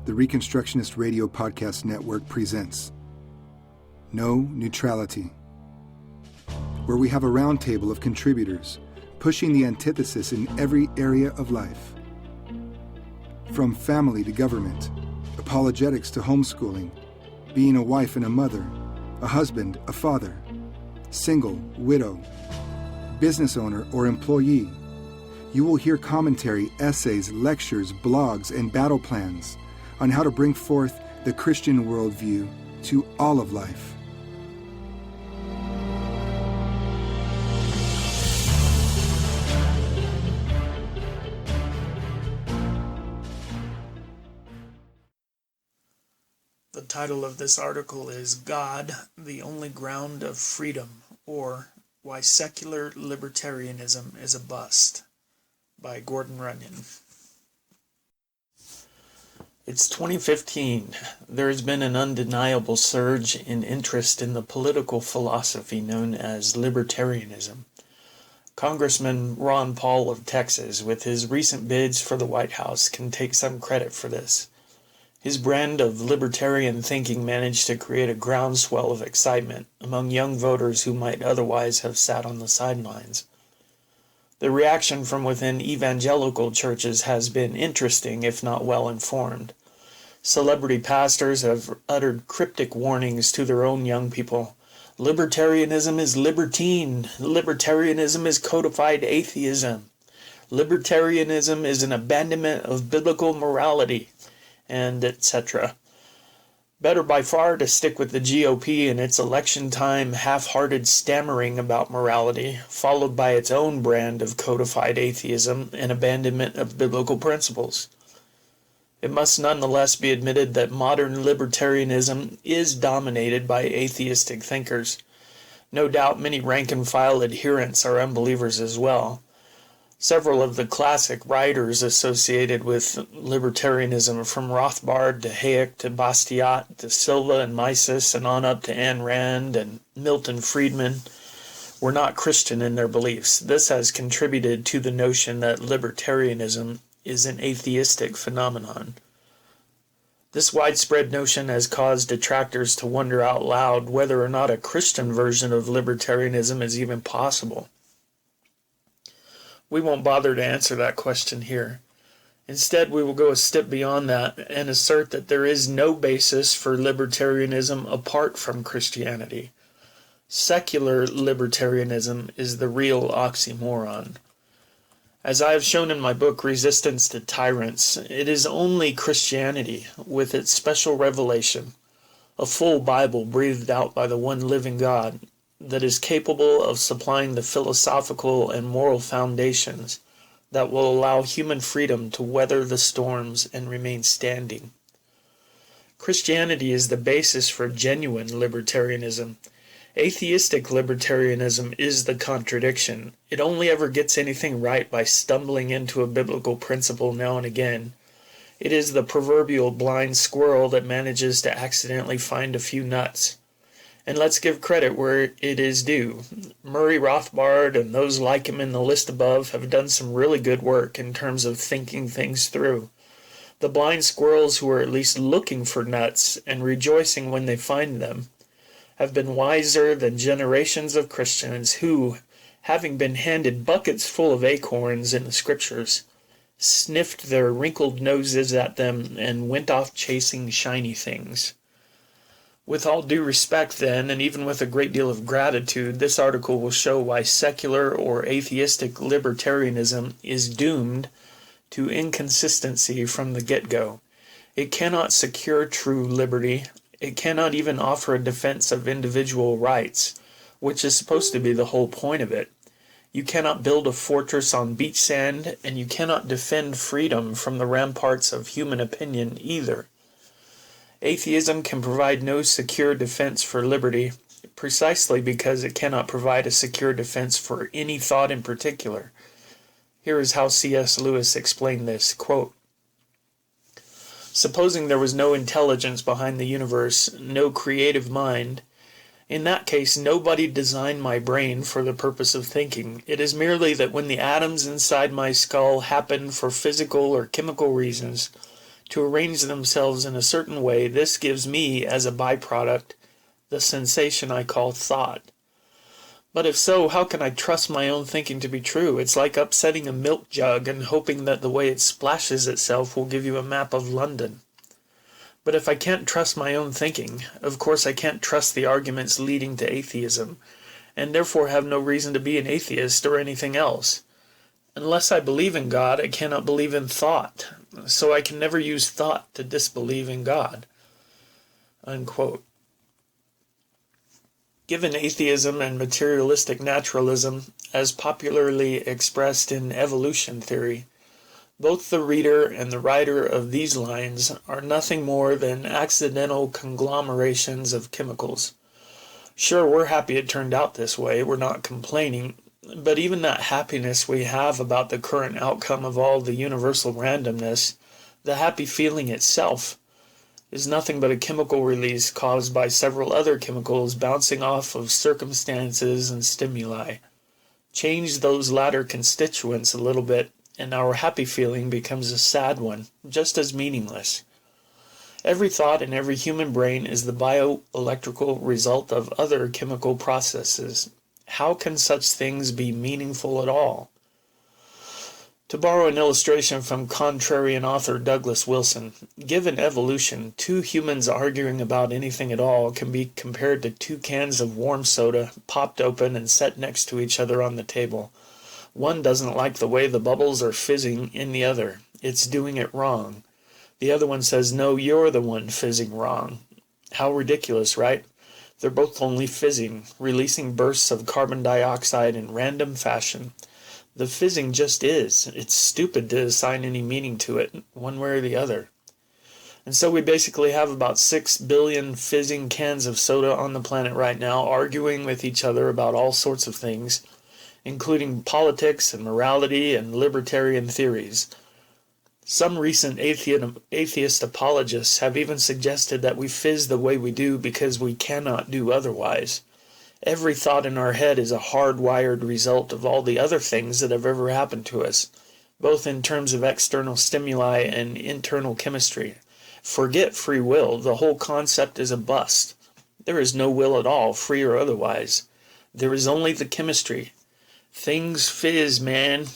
the Reconstructionist Radio Podcast Network presents No Neutrality, where we have a roundtable of contributors pushing the antithesis in every area of life. From family to government, apologetics to homeschooling, being a wife and a mother, a husband, a father, single, widow, business owner, or employee, you will hear commentary, essays, lectures, blogs, and battle plans on how to bring forth the Christian worldview to all of life. The title of this article is God, the Only Ground of Freedom, or Why Secular Libertarianism is a Bust, by Gordon Runyon. It's 2015. There has been an undeniable surge in interest in the political philosophy known as Libertarianism. Congressman Ron Paul of Texas, with his recent bids for the White House, can take some credit for this. His brand of libertarian thinking managed to create a groundswell of excitement among young voters who might otherwise have sat on the sidelines. The reaction from within evangelical churches has been interesting, if not well-informed. Celebrity pastors have uttered cryptic warnings to their own young people. Libertarianism is libertine. Libertarianism is codified atheism. Libertarianism is an abandonment of biblical morality, and etc. Better by far to stick with the GOP and its election time half-hearted stammering about morality, followed by its own brand of codified atheism and abandonment of biblical principles. It must nonetheless be admitted that modern libertarianism is dominated by atheistic thinkers. No doubt many rank-and-file adherents are unbelievers as well. Several of the classic writers associated with libertarianism, from Rothbard to Hayek to Bastiat to Silva and Mises and on up to Ayn Rand and Milton Friedman, were not Christian in their beliefs. This has contributed to the notion that libertarianism is an atheistic phenomenon. This widespread notion has caused detractors to wonder out loud whether or not a Christian version of libertarianism is even possible. We won't bother to answer that question here. Instead, we will go a step beyond that and assert that there is no basis for libertarianism apart from Christianity. Secular libertarianism is the real oxymoron. As I have shown in my book, Resistance to Tyrants, it is only Christianity, with its special revelation, a full Bible breathed out by the one living God, that is capable of supplying the philosophical and moral foundations that will allow human freedom to weather the storms and remain standing. Christianity is the basis for genuine libertarianism. Atheistic libertarianism is the contradiction. It only ever gets anything right by stumbling into a biblical principle now and again. It is the proverbial blind squirrel that manages to accidentally find a few nuts. And let's give credit where it is due. Murray Rothbard and those like him in the list above have done some really good work in terms of thinking things through. The blind squirrels who are at least looking for nuts and rejoicing when they find them have been wiser than generations of Christians who, having been handed buckets full of acorns in the scriptures, sniffed their wrinkled noses at them and went off chasing shiny things. With all due respect, then, and even with a great deal of gratitude, this article will show why secular or atheistic libertarianism is doomed to inconsistency from the get-go. It cannot secure true liberty. It cannot even offer a defense of individual rights, which is supposed to be the whole point of it. You cannot build a fortress on beach sand, and you cannot defend freedom from the ramparts of human opinion either. Atheism can provide no secure defense for liberty, precisely because it cannot provide a secure defense for any thought in particular. Here is how C.S. Lewis explained this, quote, "Supposing there was no intelligence behind the universe, no creative mind, in that case nobody designed my brain for the purpose of thinking. It is merely that when the atoms inside my skull happen for physical or chemical reasons to arrange themselves in a certain way. This gives me, as a byproduct, the sensation I call thought. But if so, how can I trust my own thinking to be true? It's like upsetting a milk jug and hoping that the way it splashes itself will give you a map of London. But if I can't trust my own thinking, of course I can't trust the arguments leading to atheism, and therefore have no reason to be an atheist or anything else. Unless I believe in God, I cannot believe in thought, so I can never use thought to disbelieve in God." Unquote. Given atheism and materialistic naturalism, as popularly expressed in evolution theory, both the reader and the writer of these lines are nothing more than accidental conglomerations of chemicals. Sure, we're happy it turned out this way, we're not complaining, but even that happiness we have about the current outcome of all the universal randomness, the happy feeling itself, is nothing but a chemical release caused by several other chemicals bouncing off of circumstances and stimuli. Change those latter constituents a little bit, and our happy feeling becomes a sad one, just as meaningless. Every thought in every human brain is the bioelectrical result of other chemical processes. How can such things be meaningful at all? To borrow an illustration from contrarian author Douglas Wilson, given evolution, two humans arguing about anything at all can be compared to two cans of warm soda popped open and set next to each other on the table. One doesn't like the way the bubbles are fizzing in the other. It's doing it wrong. The other one says, "No, you're the one fizzing wrong." How ridiculous, right? They're both only fizzing, releasing bursts of carbon dioxide in random fashion. The fizzing just is. It's stupid to assign any meaning to it, one way or the other. And so we basically have about 6 billion fizzing cans of soda on the planet right now, arguing with each other about all sorts of things, including politics and morality and libertarian theories. Some recent atheist apologists have even suggested that we fizz the way we do because we cannot do otherwise. Every thought in our head is a hardwired result of all the other things that have ever happened to us, both in terms of external stimuli and internal chemistry. Forget free will. The whole concept is a bust. There is no will at all, free or otherwise. There is only the chemistry. Things fizz, man.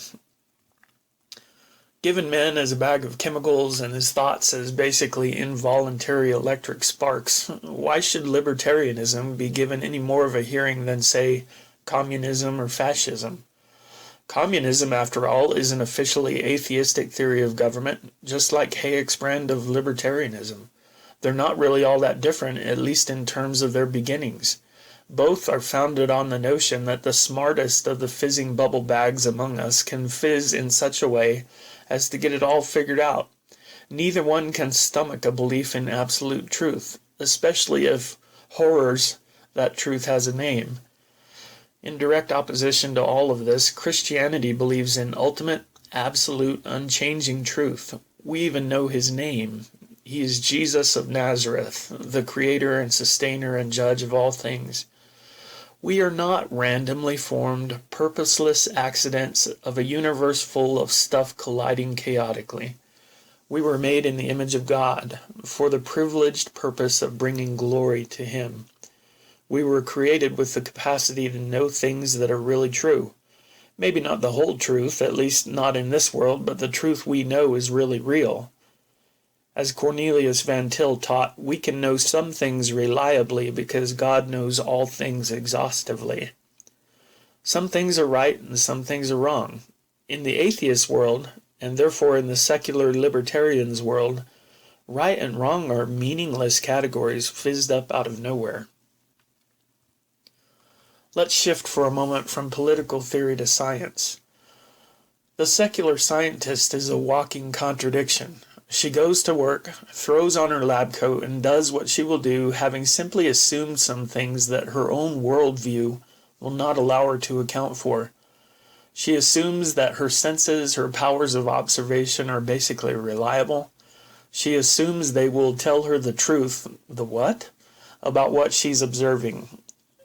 Given man as a bag of chemicals and his thoughts as basically involuntary electric sparks, why should libertarianism be given any more of a hearing than, say, communism or fascism? Communism, after all, is an officially atheistic theory of government, just like Hayek's brand of libertarianism. They're not really all that different, at least in terms of their beginnings. Both are founded on the notion that the smartest of the fizzing bubble bags among us can fizz in such a way as to get it all figured out. Neither one can stomach a belief in absolute truth, especially if, horrors, that truth has a name. In direct opposition to all of this, Christianity believes in ultimate, absolute, unchanging truth. We even know his name. He is Jesus of Nazareth, the creator and sustainer and judge of all things. We are not randomly formed, purposeless accidents of a universe full of stuff colliding chaotically. We were made in the image of God, for the privileged purpose of bringing glory to Him. We were created with the capacity to know things that are really true. Maybe not the whole truth, at least not in this world, but the truth we know is really real. As Cornelius Van Til taught, we can know some things reliably because God knows all things exhaustively. Some things are right and some things are wrong. In the atheist world, and therefore in the secular libertarians world, right and wrong are meaningless categories fizzed up out of nowhere. Let's shift for a moment from political theory to science. The secular scientist is a walking contradiction. She goes to work, throws on her lab coat, and does what she will do, having simply assumed some things that her own worldview will not allow her to account for. She assumes that her senses, her powers of observation are basically reliable. She assumes they will tell her the truth, the what? About what she's observing.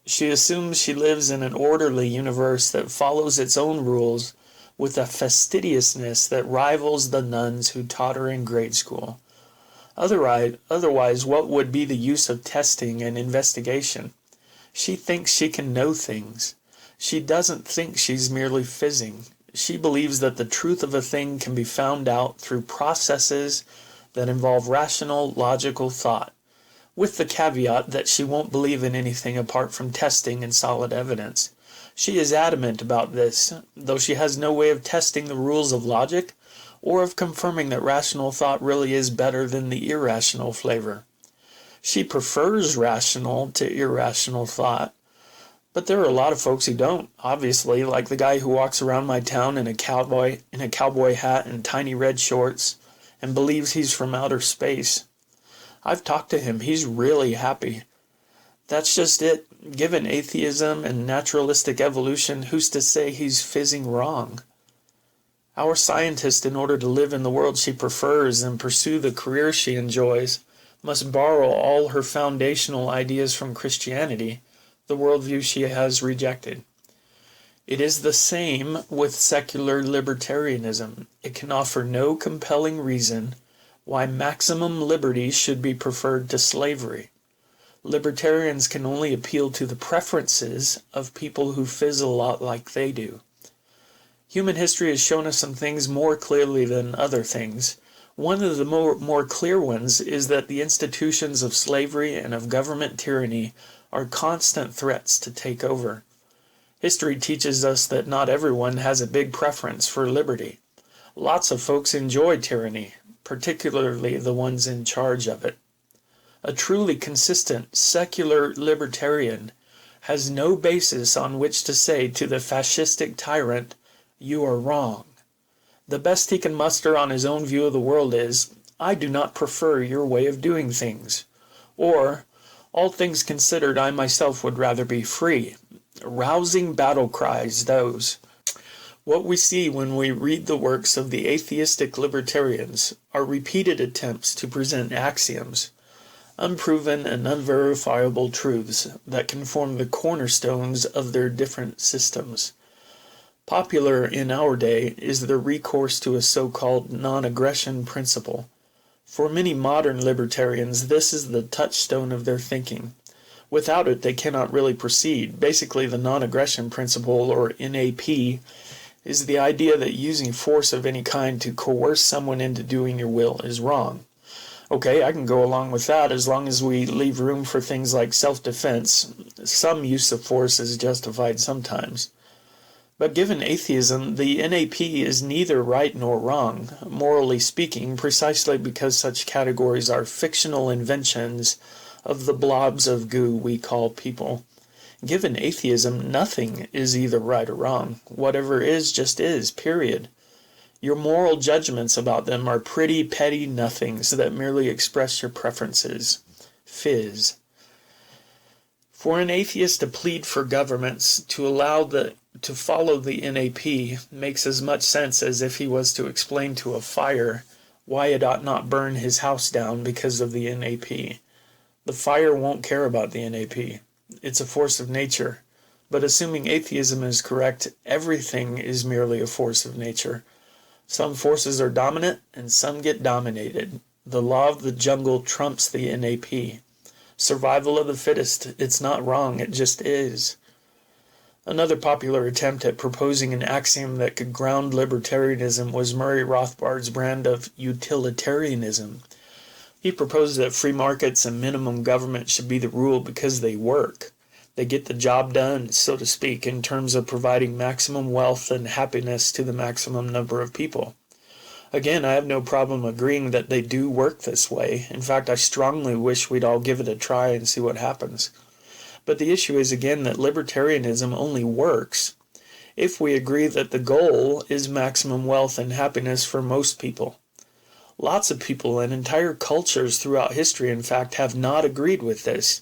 She assumes she lives in an orderly universe that follows its own rules with a fastidiousness that rivals the nuns who taught her in grade school. Otherwise, what would be the use of testing and investigation? She thinks she can know things. She doesn't think she's merely fizzing. She believes that the truth of a thing can be found out through processes that involve rational, logical thought, with the caveat that she won't believe in anything apart from testing and solid evidence. She is adamant about this, though she has no way of testing the rules of logic or of confirming that rational thought really is better than the irrational flavor. She prefers rational to irrational thought, but there are a lot of folks who don't, obviously, like the guy who walks around my town in a cowboy hat and tiny red shorts and believes he's from outer space. I've talked to him. He's really happy. That's just it. Given atheism and naturalistic evolution, who's to say he's fizzing wrong? Our scientist, in order to live in the world she prefers and pursue the career she enjoys, must borrow all her foundational ideas from Christianity, the worldview she has rejected. It is the same with secular libertarianism. It can offer no compelling reason why maximum liberty should be preferred to slavery. Libertarians can only appeal to the preferences of people who fizz a lot like they do. Human history has shown us some things more clearly than other things. One of the more clear ones is that the institutions of slavery and of government tyranny are constant threats to take over. History teaches us that not everyone has a big preference for liberty. Lots of folks enjoy tyranny, particularly the ones in charge of it. A truly consistent secular libertarian has no basis on which to say to the fascistic tyrant, "You are wrong." The best he can muster on his own view of the world is, "I do not prefer your way of doing things," or, "All things considered, I myself would rather be free." Rousing battle cries, those. What we see when we read the works of the atheistic libertarians are repeated attempts to present axioms, unproven and unverifiable truths that can form the cornerstones of their different systems. Popular in our day is the recourse to a so-called non-aggression principle. For many modern libertarians, this is the touchstone of their thinking. Without it, they cannot really proceed. Basically, the non-aggression principle, or NAP, is the idea that using force of any kind to coerce someone into doing your will is wrong. Okay, I can go along with that as long as we leave room for things like self-defense. Some use of force is justified sometimes. But given atheism, the NAP is neither right nor wrong, morally speaking, precisely because such categories are fictional inventions of the blobs of goo we call people. Given atheism, nothing is either right or wrong. Whatever is, just is, period. Your moral judgments about them are pretty petty nothings that merely express your preferences. Fizz. For an atheist to plead for governments to follow the NAP makes as much sense as if he was to explain to a fire why it ought not burn his house down because of the NAP. The fire won't care about the NAP. It's a force of nature. But assuming atheism is correct, everything is merely a force of nature. Some forces are dominant and some get dominated. The law of the jungle trumps the NAP. Survival of the fittest. It's not wrong, it just is. Another popular attempt at proposing an axiom that could ground libertarianism was Murray Rothbard's brand of utilitarianism. He proposed that free markets and minimum government should be the rule because they work. They get the job done, so to speak, in terms of providing maximum wealth and happiness to the maximum number of people. Again, I have no problem agreeing that they do work this way. In fact, I strongly wish we'd all give it a try and see what happens. But the issue is again that libertarianism only works if we agree that the goal is maximum wealth and happiness for most people. Lots of people and entire cultures throughout history, in fact, have not agreed with this.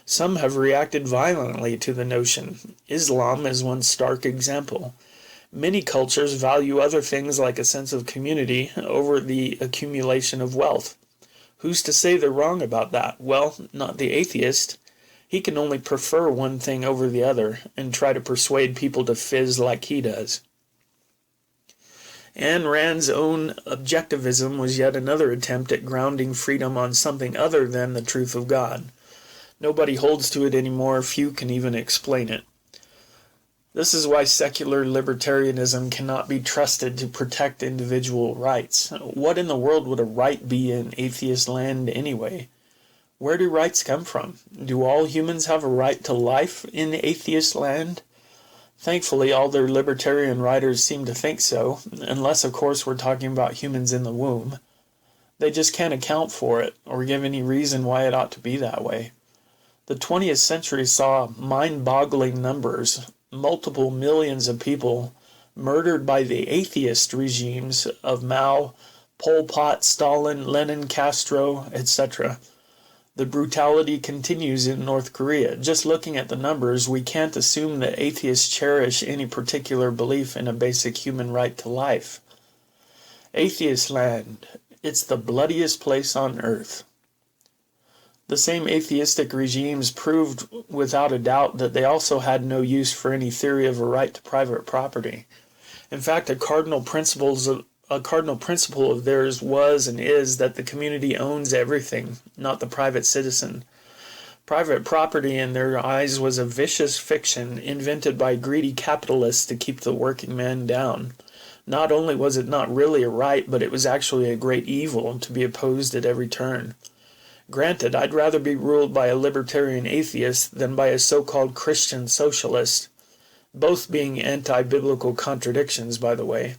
Some have reacted violently to the notion. Islam is one stark example. Many cultures value other things like a sense of community over the accumulation of wealth. Who's to say they're wrong about that? Well, not the atheist. He can only prefer one thing over the other and try to persuade people to fizz like he does. Ayn Rand's own objectivism was yet another attempt at grounding freedom on something other than the truth of God. Nobody holds to it anymore, few can even explain it. This is why secular libertarianism cannot be trusted to protect individual rights. What in the world would a right be in atheist land anyway? Where do rights come from? Do all humans have a right to life in atheist land? Thankfully, all their libertarian writers seem to think so, unless of course we're talking about humans in the womb. They just can't account for it, or give any reason why it ought to be that way. The 20th century saw mind-boggling numbers, multiple millions of people murdered by the atheist regimes of Mao, Pol Pot, Stalin, Lenin, Castro, etc. The brutality continues in North Korea. Just looking at the numbers, we can't assume that atheists cherish any particular belief in a basic human right to life. Atheist land, it's the bloodiest place on earth. The same atheistic regimes proved without a doubt that they also had no use for any theory of a right to private property. In fact, a cardinal principle of theirs was and is that the community owns everything, not the private citizen. Private property in their eyes was a vicious fiction invented by greedy capitalists to keep the working man down. Not only was it not really a right, but it was actually a great evil to be opposed at every turn. Granted, I'd rather be ruled by a libertarian atheist than by a so-called Christian socialist, both being anti-biblical contradictions, by the way.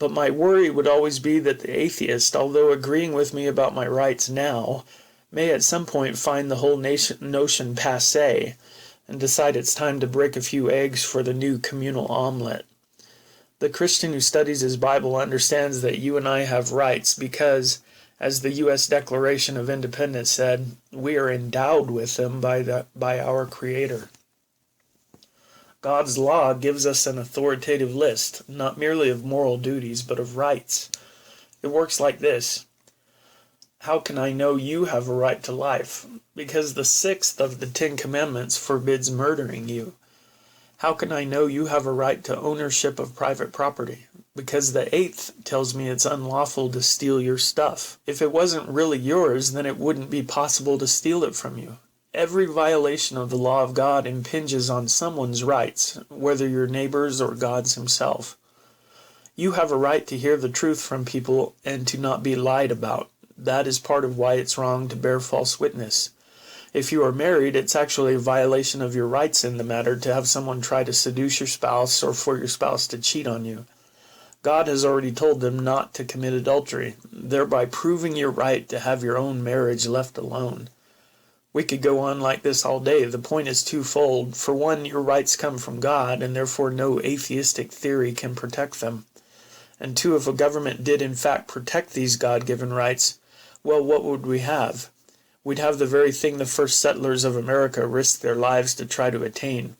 But my worry would always be that the atheist, although agreeing with me about my rights now, may at some point find the whole notion passé and decide it's time to break a few eggs for the new communal omelet. The Christian who studies his Bible understands that you and I have rights because, as the U.S. Declaration of Independence said, we are endowed with them by our Creator. God's law gives us an authoritative list, not merely of moral duties, but of rights. It works like this. How can I know you have a right to life? Because the 6th of the 10 Commandments forbids murdering you. How can I know you have a right to ownership of private property? Because the 8th tells me it's unlawful to steal your stuff. If it wasn't really yours, then it wouldn't be possible to steal it from you. Every violation of the law of God impinges on someone's rights, whether your neighbor's or God's himself. You have a right to hear the truth from people and to not be lied about. That is part of why it's wrong to bear false witness. If you are married, it's actually a violation of your rights in the matter to have someone try to seduce your spouse or for your spouse to cheat on you. God has already told them not to commit adultery, thereby proving your right to have your own marriage left alone. We could go on like this all day. The point is twofold. For one, your rights come from God, and therefore no atheistic theory can protect them. And two, if a government did in fact protect these God-given rights, well, what would we have? We'd have the very thing the first settlers of America risked their lives to try to attain,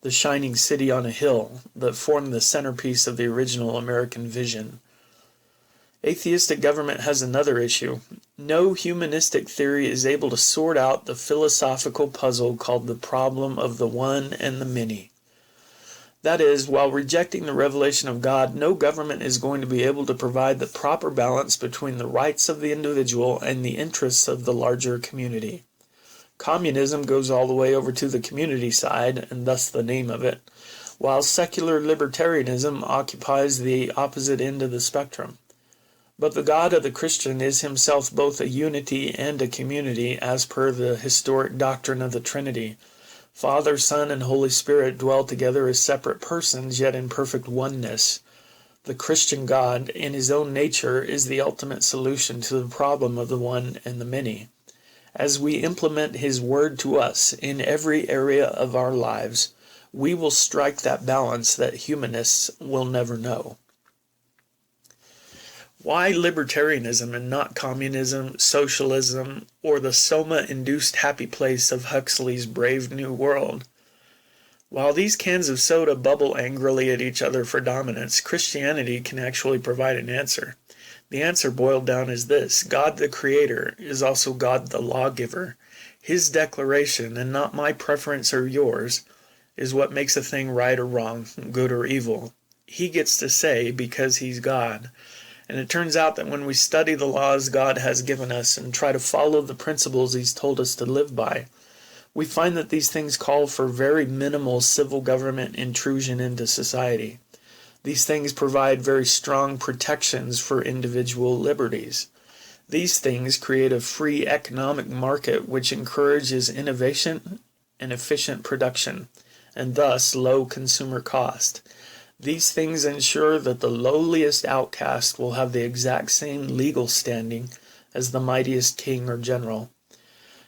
the shining city on a hill that formed the centerpiece of the original American vision. Atheistic government has another issue. No humanistic theory is able to sort out the philosophical puzzle called the problem of the one and the many. That is, while rejecting the revelation of God, no government is going to be able to provide the proper balance between the rights of the individual and the interests of the larger community. Communism goes all the way over to the community side, and thus the name of it, while secular libertarianism occupies the opposite end of the spectrum. But the God of the Christian is himself both a unity and a community, as per the historic doctrine of the Trinity. Father, Son, and Holy Spirit dwell together as separate persons, yet in perfect oneness. The Christian God, in his own nature, is the ultimate solution to the problem of the one and the many. As we implement his word to us in every area of our lives, we will strike that balance that humanists will never know. Why libertarianism and not communism, socialism, or the soma-induced happy place of Huxley's Brave New World? While these cans of soda bubble angrily at each other for dominance, Christianity can actually provide an answer. The answer boiled down is this: God the Creator is also God the Lawgiver. His declaration, and not my preference or yours, is what makes a thing right or wrong, good or evil. he gets to say because he's God. And it turns out that when we study the laws God has given us and try to follow the principles he's told us to live by, we find that these things call for very minimal civil government intrusion into society. These things provide very strong protections for individual liberties. These things create a free economic market which encourages innovation and efficient production, and thus low consumer cost. These things ensure that the lowliest outcast will have the exact same legal standing as the mightiest king or general.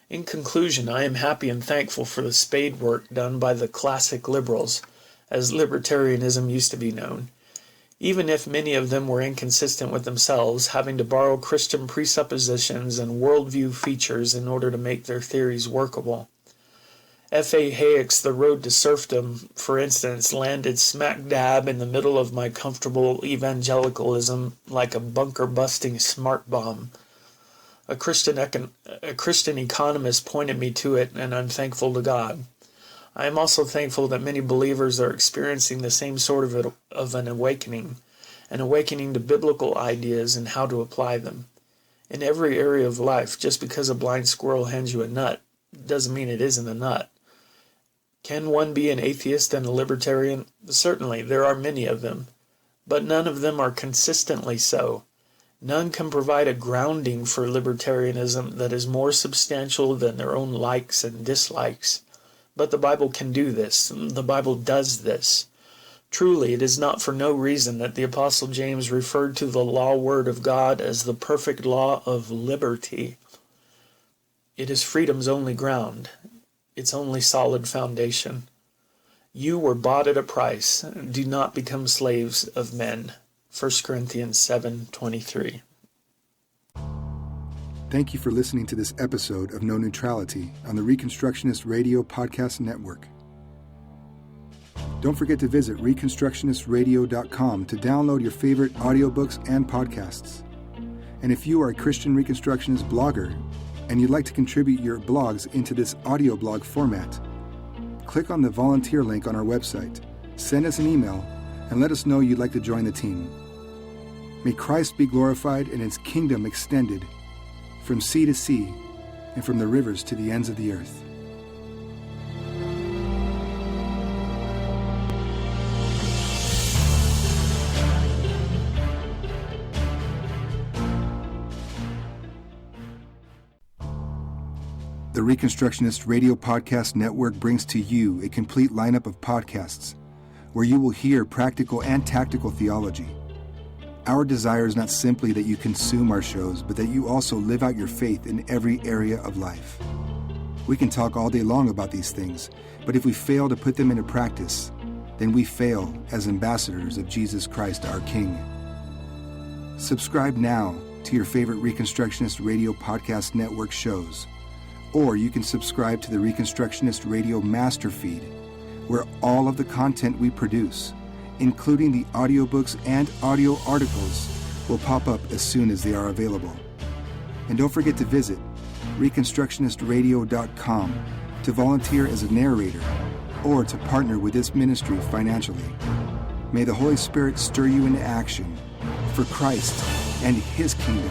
In conclusion, I am happy and thankful for the spade work done by the classic liberals, as libertarianism used to be known, even if many of them were inconsistent with themselves, having to borrow Christian presuppositions and worldview features in order to make their theories workable. F.A. Hayek's The Road to Serfdom, for instance, landed smack dab in the middle of my comfortable evangelicalism like a bunker-busting smart bomb. A Christian economist pointed me to it, and I'm thankful to God. I am also thankful that many believers are experiencing the same sort of an awakening to biblical ideas and how to apply them. In every area of life, just because a blind squirrel hands you a nut doesn't mean it isn't a nut. Can one be an atheist and a libertarian? Certainly, there are many of them, but none of them are consistently so. None can provide a grounding for libertarianism that is more substantial than their own likes and dislikes. But the Bible can do this. The Bible does this. Truly, it is not for no reason that the Apostle James referred to the law word of God as the perfect law of liberty. It is freedom's only ground, its only solid foundation. You were bought at a price. Do not become slaves of men. 1 Corinthians 7:23. Thank you for listening to this episode of No Neutrality on the Reconstructionist Radio Podcast Network. Don't forget to visit reconstructionistradio.com to download your favorite audiobooks and podcasts. And if you are a Christian Reconstructionist blogger and you'd like to contribute your blogs into this audio blog format, click on the volunteer link on our website, send us an email, and let us know you'd like to join the team. May Christ be glorified and His kingdom extended from sea to sea and from the rivers to the ends of the earth. The Reconstructionist Radio Podcast Network brings to you a complete lineup of podcasts where you will hear practical and tactical theology. Our desire is not simply that you consume our shows, but that you also live out your faith in every area of life. We can talk all day long about these things, but if we fail to put them into practice, then we fail as ambassadors of Jesus Christ, our King. Subscribe now to your favorite Reconstructionist Radio Podcast Network shows, or you can subscribe to the Reconstructionist Radio Master Feed, where all of the content we produce, including the audiobooks and audio articles, will pop up as soon as they are available. And don't forget to visit reconstructionistradio.com to volunteer as a narrator or to partner with this ministry financially. May the Holy Spirit stir you into action for Christ and His kingdom.